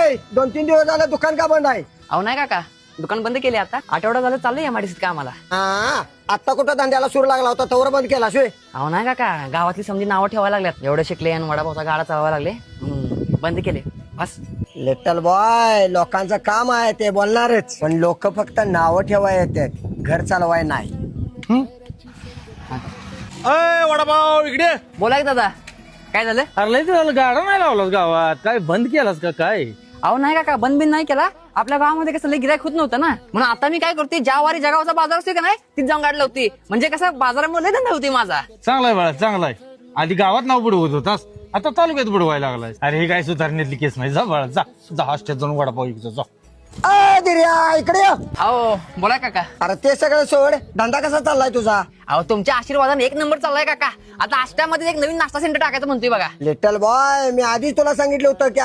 ए 2-3 दिवस झालं दुकान का बंद आहे? अहो नाही काका, दुकान बंद केले आता. आठवडा झालं चाललंय एमआयडीसीत का आम्हाला. हा आता कुठं धंद्याला सूर लागला होता तवर बंद केला शोय. अहो नाही काका, गावातली समजी नावं ठेवायला लागल्यात. एवढे शिकले आणि वडापावचा गाडा चालवायला लागले, बंद केले बस. लिटल बॉय, लोकांचं काम आहे ते बोलणारच, पण लोक फक्त नावं ठेवाय येतात, घर चालवाय नाही. अय वडापाव इकडे. बोला की दादा, काय झालं? अरे लय झालं, गाडा नाही लावलास गावात, काय बंद केलास का काय? अहो नाही काका, बंद बिन नाही केला. आपल्या गावामध्ये कसं लय गिरायक होत नव्हतं ना, म्हणून आता मी काय करते, ज्या वारी जगावचा बाजार असतो का नाही तिथे जाऊन गाडी लावती. म्हणजे कसं बाजारामुळे लय धंदा होती माझा. चांगलाय बाळा, चांगलाय. आधी गावात नाव बुडवत होतास, आता तालुक्यात बुडवायला लागलाय. अरे हे काय सुधारण्यातली केस नाही. जा बाळा, जा जा हॉस्टेल जाऊन वडापाव इकडे जा. अ दिर्या इकडे ये. अहो बोला काका. अरे ते सगळं सोड, धंदा कसा चाललाय तुझा? अहो तुमच्या आशीर्वादाने एक नंबर चाललाय काका. आता आष्ट्यामध्ये एक नवीन नाश्ता सेंटर टाकायचं म्हणतोय बघा. लिटल बॉय, मी आधीच तुला सांगितलं होतं की